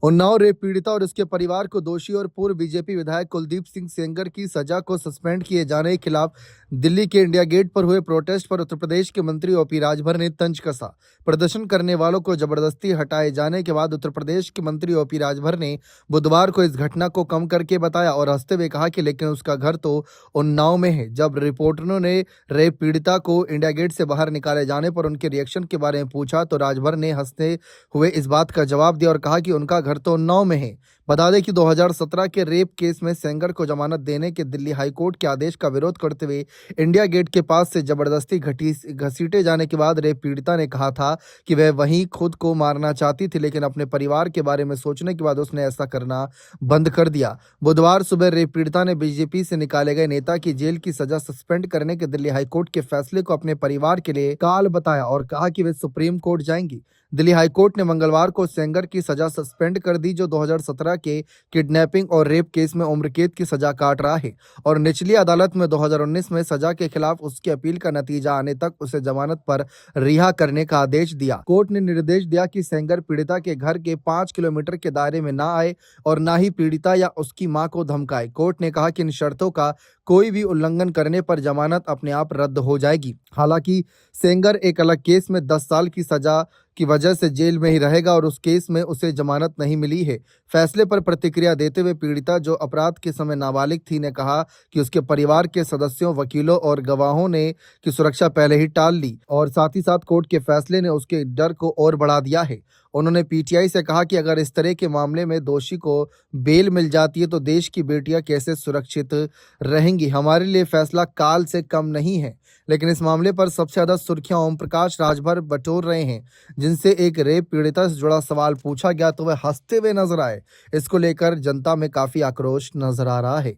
Unnao rape पीड़िता और उसके परिवार को दोषी और पूर्व बीजेपी विधायक कुलदीप सिंह सेंगर की सजा को सस्पेंड किए जाने के खिलाफ दिल्ली के इंडिया गेट पर हुए प्रोटेस्ट पर उत्तर प्रदेश के मंत्री ओपी राजभर ने तंज कसा। प्रदर्शन करने वालों को जबरदस्ती हटाए जाने के बाद उत्तर प्रदेश के मंत्री ओपी राजभर ने बुधवार को इस घटना को कम करके बताया और हंसते हुए कहा कि लेकिन उसका घर तो उन्नाव में है। जब रिपोर्टरों ने रेप पीड़िता को इंडिया गेट से बाहर निकाले जाने पर उनके रिएक्शन के बारे में पूछा तो राजभर ने हंसते हुए इस बात का जवाब दिया और कहा कि उनका घर तो उन्नाव में है। बता दें कि 2017 के रेप केस में सेंगर को जमानत देने के दिल्ली हाईकोर्ट के आदेश का विरोध करते हुए इंडिया गेट के पास से जबरदस्ती घसीटे जाने के बाद रेप पीड़िता ने कहा था कि वह वहीं खुद को मारना चाहती थी, लेकिन अपने परिवार के बारे में सोचने के बाद उसने ऐसा करना बंद कर दिया। बुधवार सुबह रेप पीड़िता ने बीजेपी से निकाले गए नेता की जेल की सजा सस्पेंड करने के दिल्ली हाईकोर्ट के फैसले को अपने परिवार के लिए काल बताया और कहा कि वे सुप्रीम कोर्ट जाएंगी। दिल्ली हाईकोर्ट ने मंगलवार को सेंगर की सजा सस्पेंड कर दी, जो 2017 के किडनैपिंग और रेप केस में उम्र कैद की सजा काट रहा है और निचली अदालत में 2019 में सजा के खिलाफ उसकी अपील का नतीजा आने तक उसे जमानत पर रिहा करने का आदेश दिया। कोर्ट ने निर्देश दिया कि सेंगर पीड़िता के घर के 5 किलोमीटर के दायरे में न आए और न ही पीड़िता या उसकी मां को धमकाए। कोर्ट ने कहा कि इन शर्तों का कोई भी उल्लंघन करने पर जमानत अपने आप रद्द हो जाएगी। हालांकि सेंगर एक अलग केस में 10 साल की सजा की वजह से जेल में ही रहेगा और उस केस में उसे जमानत नहीं मिली है। फैसले पर प्रतिक्रिया देते हुए पीड़िता, जो अपराध के समय नाबालिग थी, ने कहा कि उसके परिवार के सदस्यों, वकीलों और गवाहों ने की सुरक्षा पहले ही टाल ली और साथ ही साथ कोर्ट के फैसले ने उसके डर को और बढ़ा दिया है। उन्होंने पीटीआई से कहा कि अगर इस तरह के मामले में दोषी को बेल मिल जाती है तो देश की बेटियां कैसे सुरक्षित रहेंगी। हमारे लिए फैसला काल से कम नहीं है, लेकिन इस मामले पर सबसे ज्यादा सुर्खियां ओम प्रकाश राजभर बटोर रहे हैं, जिनसे एक रेप पीड़िता से जुड़ा सवाल पूछा गया तो वह हंसते हुए नजर आए। इसको लेकर जनता में काफी आक्रोश नजर आ रहा है।